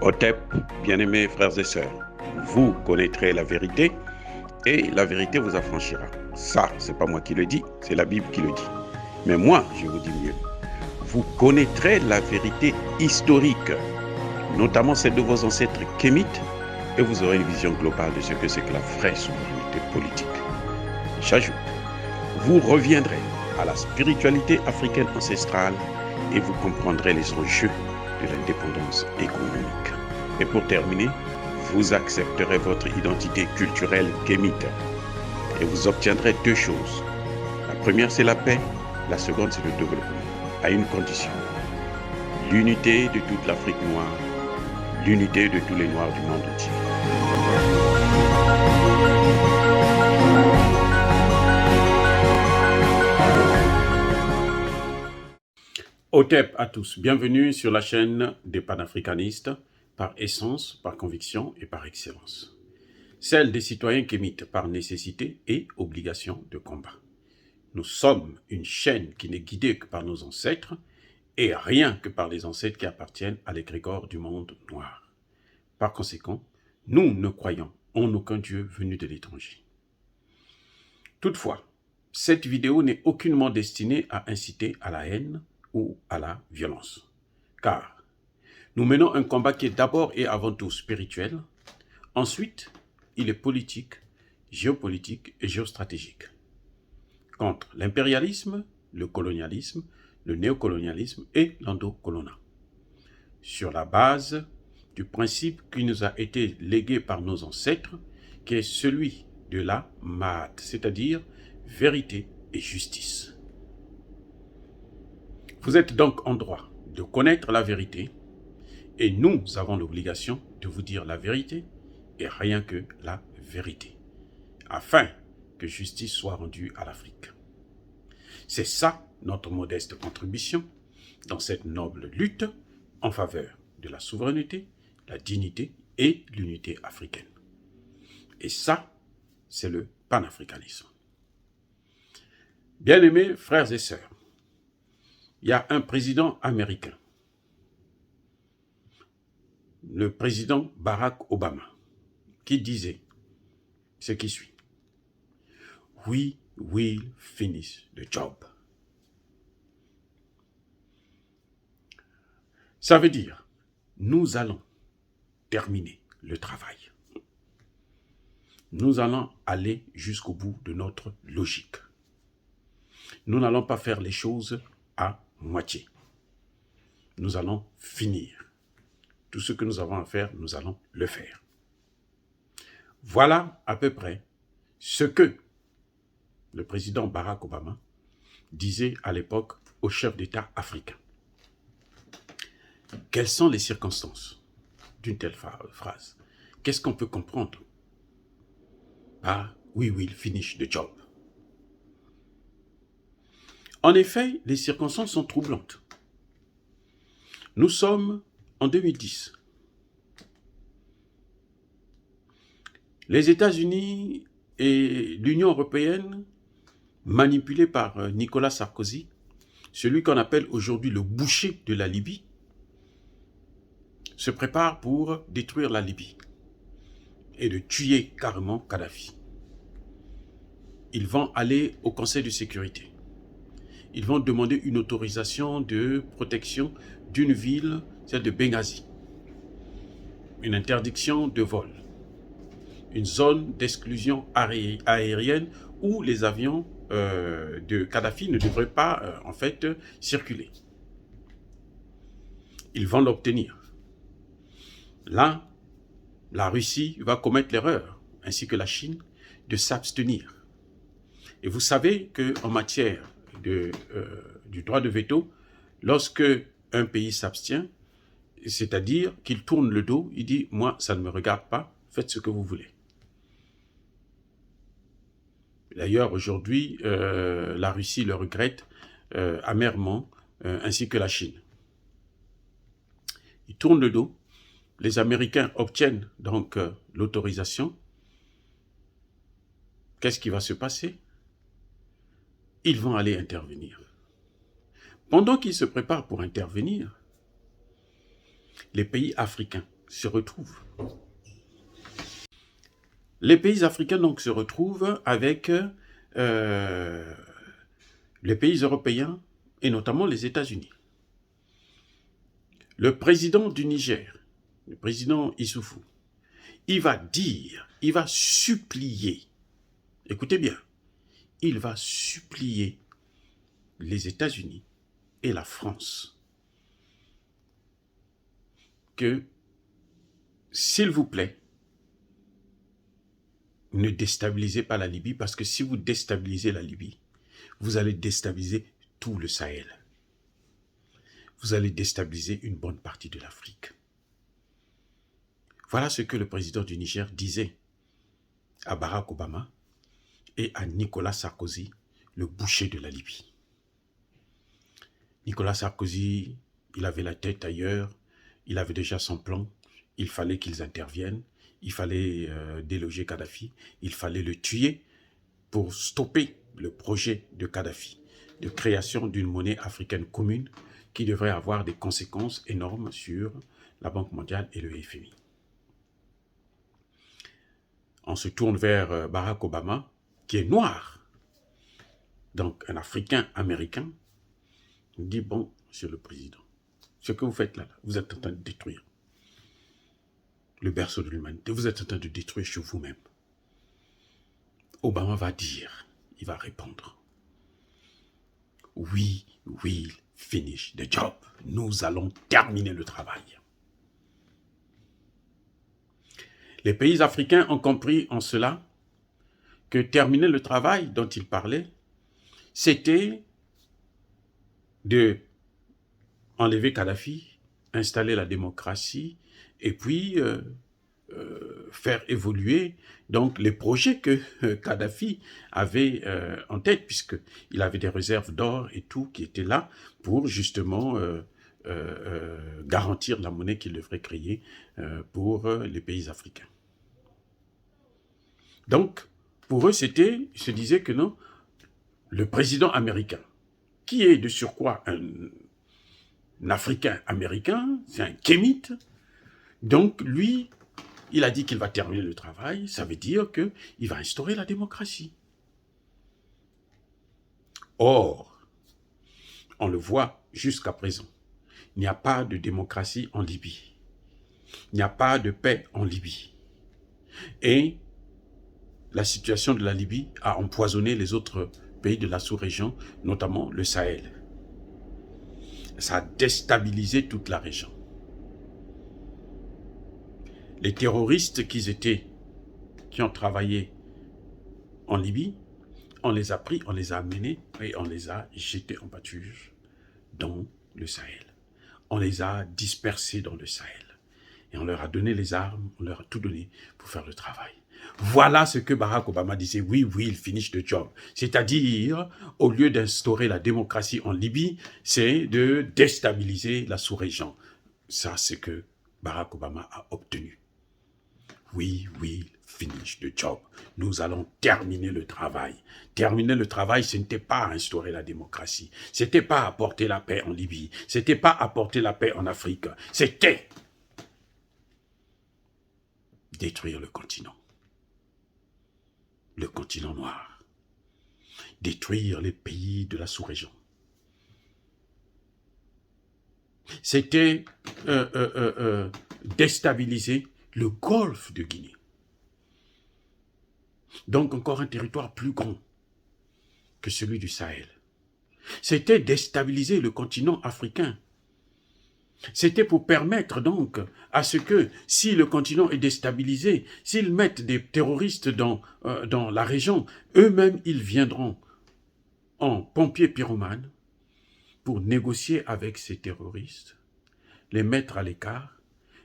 Otep, bien-aimés frères et sœurs, vous connaîtrez la vérité et la vérité vous affranchira. Ça, c'est pas moi qui le dis, c'est la Bible qui le dit. Mais moi, je vous dis mieux. Vous connaîtrez la vérité historique, notamment celle de vos ancêtres kémites, et vous aurez une vision globale de ce que c'est que la vraie souveraineté politique. J'ajoute, vous reviendrez à la spiritualité africaine ancestrale et vous comprendrez les enjeux de l'indépendance économique. Et pour terminer, vous accepterez votre identité culturelle kémite et vous obtiendrez deux choses. La première, c'est la paix. La seconde, c'est le développement, à une condition. L'unité de toute l'Afrique noire, l'unité de tous les Noirs du monde entier. Otep à tous, bienvenue sur la chaîne des panafricanistes, par essence, par conviction et par excellence. Celle des citoyens kémites par nécessité et obligation de combat. Nous sommes une chaîne qui n'est guidée que par nos ancêtres et rien que par les ancêtres qui appartiennent à l'égrégore du monde noir. Par conséquent, nous ne croyons en aucun Dieu venu de l'étranger. Toutefois, cette vidéo n'est aucunement destinée à inciter à la haine ou à la violence. Car nous menons un combat qui est d'abord et avant tout spirituel. Ensuite, il est politique, géopolitique et géostratégique. Contre l'impérialisme, le colonialisme, le néocolonialisme et l'endocoloniat. Sur la base du principe qui nous a été légué par nos ancêtres, qui est celui de la Maat, c'est-à-dire vérité et justice. Vous êtes donc en droit de connaître la vérité et nous avons l'obligation de vous dire la vérité et rien que la vérité, afin que justice soit rendue à l'Afrique. C'est ça notre modeste contribution dans cette noble lutte en faveur de la souveraineté, la dignité et l'unité africaine. Et ça, c'est le panafricanisme. Bien-aimés frères et sœurs, il y a un président américain, le président Barack Obama, qui disait ce qui suit. We will finish the job. Ça veut dire, nous allons terminer le travail. Nous allons aller jusqu'au bout de notre logique. Nous n'allons pas faire les choses à moitié. Nous allons finir. Tout ce que nous avons à faire, nous allons le faire. Voilà à peu près ce que le président Barack Obama disait à l'époque aux chefs d'État africains. Quelles sont les circonstances d'une telle phrase? Qu'est-ce qu'on peut comprendre par « we will finish the job ». En effet, les circonstances sont troublantes. Nous sommes en 2010. Les États-Unis et l'Union européenne, manipulés par Nicolas Sarkozy, celui qu'on appelle aujourd'hui le boucher de la Libye, se préparent pour détruire la Libye et de tuer carrément Kadhafi. Ils vont aller au Conseil de sécurité. Ils vont demander une autorisation de protection d'une ville, celle de Benghazi. Une interdiction de vol. Une zone d'exclusion aérienne où les avions de Kadhafi ne devraient pas circuler. Ils vont l'obtenir. Là, la Russie va commettre l'erreur, ainsi que la Chine, de s'abstenir. Et vous savez qu'en matière du droit de veto, lorsque un pays s'abstient, c'est-à-dire qu'il tourne le dos, il dit « moi, ça ne me regarde pas, faites ce que vous voulez ». D'ailleurs, aujourd'hui, la Russie le regrette amèrement, ainsi que la Chine. Ils tournent le dos, les Américains obtiennent donc l'autorisation. Qu'est-ce qui va se passer? Ils vont aller intervenir. Pendant qu'ils se préparent pour intervenir, les pays africains se retrouvent. Les pays africains donc se retrouvent avec les pays européens et notamment les États-Unis. Le président du Niger, le président Issoufou, il va dire, il va supplier, écoutez bien, il va supplier les États-Unis et la France que, s'il vous plaît, ne déstabilisez pas la Libye, parce que si vous déstabilisez la Libye, vous allez déstabiliser tout le Sahel. Vous allez déstabiliser une bonne partie de l'Afrique. Voilà ce que le président du Niger disait à Barack Obama et à Nicolas Sarkozy, le boucher de la Libye. Nicolas Sarkozy, il avait la tête ailleurs, il avait déjà son plan, il fallait qu'ils interviennent, il fallait déloger Kadhafi, il fallait le tuer pour stopper le projet de Kadhafi, de création d'une monnaie africaine commune qui devrait avoir des conséquences énormes sur la Banque mondiale et le FMI. On se tourne vers Barack Obama, qui est noir, donc un Africain américain, il dit, bon, monsieur le président, ce que vous faites là, vous êtes en train de détruire le berceau de l'humanité, vous êtes en train de détruire chez vous-même. Obama va dire, il va répondre, we will finish the job. Nous allons terminer le travail. Les pays africains ont compris en cela que terminer le travail dont il parlait, c'était de enlever Kadhafi, installer la démocratie et puis faire évoluer donc les projets que Kadhafi avait en tête, puisqu'il avait des réserves d'or et tout qui étaient là pour justement garantir la monnaie qu'il devrait créer pour les pays africains. Donc, pour eux, ils se disaient que non, le président américain, qui est de surcroît un Africain américain, c'est un kémite, donc lui, il a dit qu'il va terminer le travail, ça veut dire qu'il va instaurer la démocratie. Or, on le voit jusqu'à présent, il n'y a pas de démocratie en Libye. Il n'y a pas de paix en Libye. Et la situation de la Libye a empoisonné les autres pays de la sous-région, notamment le Sahel. Ça a déstabilisé toute la région. Les terroristes qui ont travaillé en Libye, on les a pris, on les a amenés et on les a jetés en pâture dans le Sahel. On les a dispersés dans le Sahel. Et on leur a donné les armes, on leur a tout donné pour faire le travail. Voilà ce que Barack Obama disait, oui, il finish the job. C'est-à-dire, au lieu d'instaurer la démocratie en Libye, c'est de déstabiliser la sous-région. Ça, c'est que Barack Obama a obtenu. We will finish the job. Nous allons terminer le travail. Terminer le travail, ce n'était pas instaurer la démocratie. Ce n'était pas apporter la paix en Libye. Ce n'était pas apporter la paix en Afrique. C'était détruire le continent noir. Détruire les pays de la sous-région. C'était déstabiliser le golfe de Guinée. Donc encore un territoire plus grand que celui du Sahel. C'était déstabiliser le continent africain. C'était pour permettre donc à ce que, si le continent est déstabilisé, s'ils mettent des terroristes dans la région, eux-mêmes ils viendront en pompiers pyromanes pour négocier avec ces terroristes, les mettre à l'écart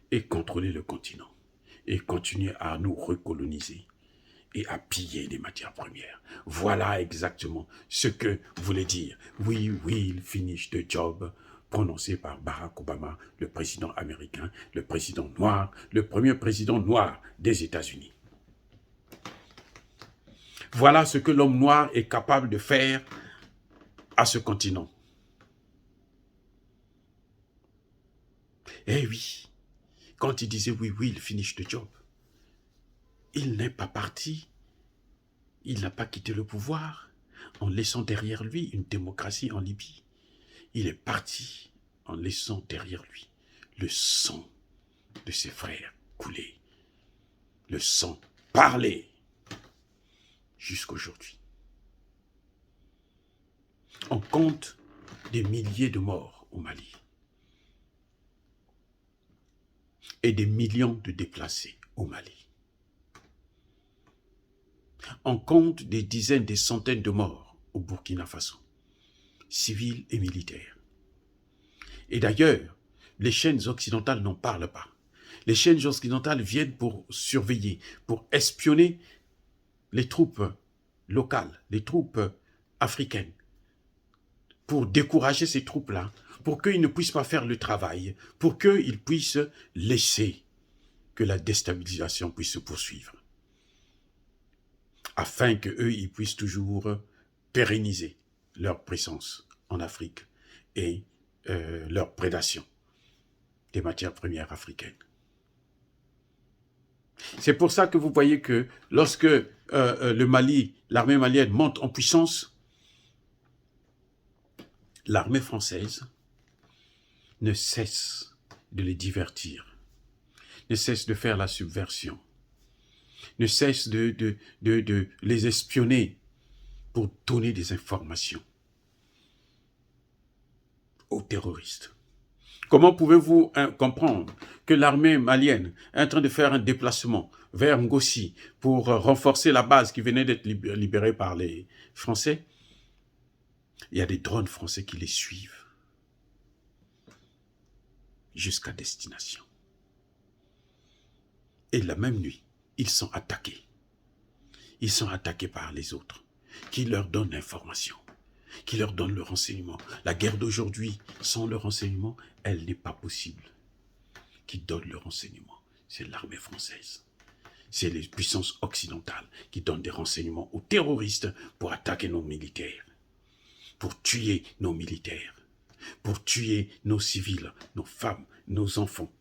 et contrôler le continent et continuer à nous recoloniser et à piller les matières premières. Voilà exactement ce que voulait dire « We will finish the job » prononcé par Barack Obama, le président américain, le président noir, le premier président noir des États-Unis. Voilà ce que l'homme noir est capable de faire à ce continent. Eh oui, quand il disait oui, we'll finish the job, il n'est pas parti, il n'a pas quitté le pouvoir en laissant derrière lui une démocratie en Libye. Il est parti en laissant derrière lui le sang de ses frères couler, le sang parler jusqu'aujourd'hui. On compte des milliers de morts au Mali et des millions de déplacés au Mali. On compte des dizaines, des centaines de morts au Burkina Faso, civils et militaires. Et d'ailleurs, les chaînes occidentales n'en parlent pas. Les chaînes occidentales viennent pour surveiller, pour espionner les troupes locales, les troupes africaines, pour décourager ces troupes-là, pour qu'ils ne puissent pas faire le travail, pour qu'ils puissent laisser que la déstabilisation puisse se poursuivre, afin qu'eux, ils puissent toujours pérenniser leur présence en Afrique et leur prédation des matières premières africaines. C'est pour ça que vous voyez que lorsque le Mali, l'armée malienne monte en puissance, l'armée française ne cesse de les divertir, ne cesse de faire la subversion, ne cesse de les espionner pour donner des informations aux terroristes. Comment pouvez-vous comprendre que l'armée malienne est en train de faire un déplacement vers Ngossi pour renforcer la base qui venait d'être libérée par les Français? Il y a des drones français qui les suivent jusqu'à destination. Et la même nuit, ils sont attaqués. Ils sont attaqués par les autres qui leur donnent l'information, qui leur donnent le renseignement. La guerre d'aujourd'hui, sans le renseignement, elle n'est pas possible. Qui donne le renseignement, c'est l'armée française. C'est les puissances occidentales qui donnent des renseignements aux terroristes pour attaquer nos militaires, pour tuer nos militaires, pour tuer nos civils, nos femmes, nos enfants.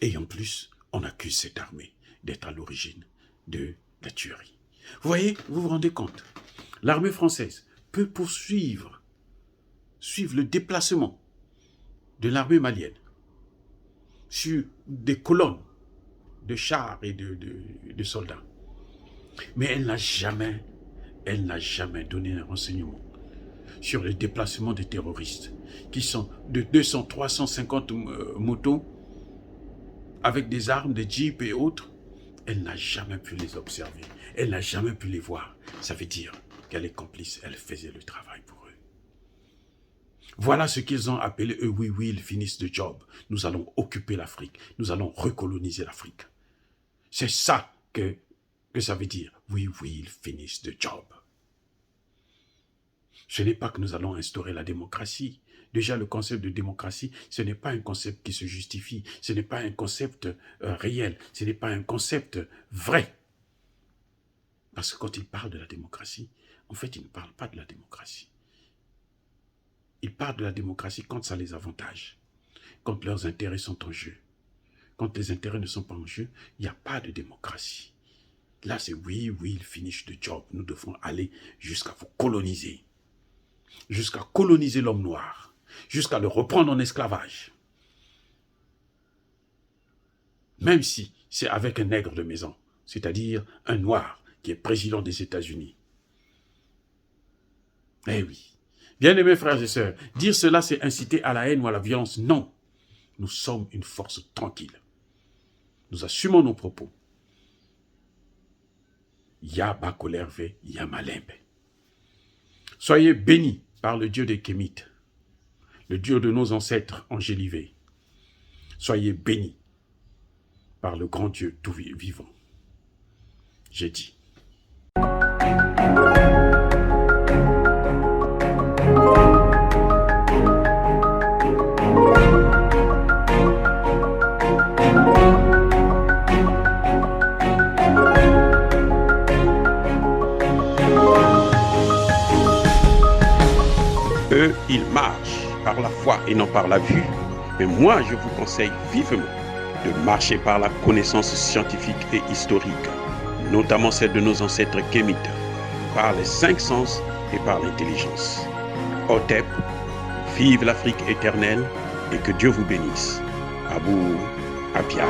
Et en plus, on accuse cette armée d'être à l'origine de la tuerie. Vous voyez, vous vous rendez compte, l'armée française peut suivre le déplacement de l'armée malienne sur des colonnes de chars et de soldats. Mais elle n'a jamais donné un renseignement sur le déplacement des terroristes qui sont de 200, 350 motos avec des armes, des jeeps et autres. Elle n'a jamais pu les observer. Elle n'a jamais pu les voir. Ça veut dire qu'elle est complice. Elle faisait le travail pour eux. Voilà ce qu'ils ont appelé eux, we will finish the job. Nous allons occuper l'Afrique. Nous allons recoloniser l'Afrique. C'est ça que ça veut dire. We will finish the job. Ce n'est pas que nous allons instaurer la démocratie. Déjà, le concept de démocratie, ce n'est pas un concept qui se justifie. Ce n'est pas un concept réel. Ce n'est pas un concept vrai. Parce que quand il parle de la démocratie, en fait, il ne parle pas de la démocratie. Il parle de la démocratie quand ça les avantage, quand leurs intérêts sont en jeu. Quand les intérêts ne sont pas en jeu, il n'y a pas de démocratie. Là, c'est we will finish the job. Nous devons aller jusqu'à vous coloniser. Jusqu'à coloniser l'homme noir. Jusqu'à le reprendre en esclavage. Même si c'est avec un nègre de maison, c'est-à-dire un noir qui est président des États-Unis. Eh oui. Bien-aimés frères et sœurs, dire cela, c'est inciter à la haine ou à la violence. Non. Nous sommes une force tranquille. Nous assumons nos propos. Ya Bakolerve, Ya Malembe. Soyez bénis par le Dieu des Kémites, le Dieu de nos ancêtres engélivés. Soyez bénis par le grand Dieu tout vivant. J'ai dit. Eux, ils marchent. par la foi et non par la vue. Mais moi, je vous conseille vivement de marcher par la connaissance scientifique et historique, notamment celle de nos ancêtres kémites, par les 5 sens et par l'intelligence. Otep, vive l'Afrique éternelle et que Dieu vous bénisse. Abou Apia.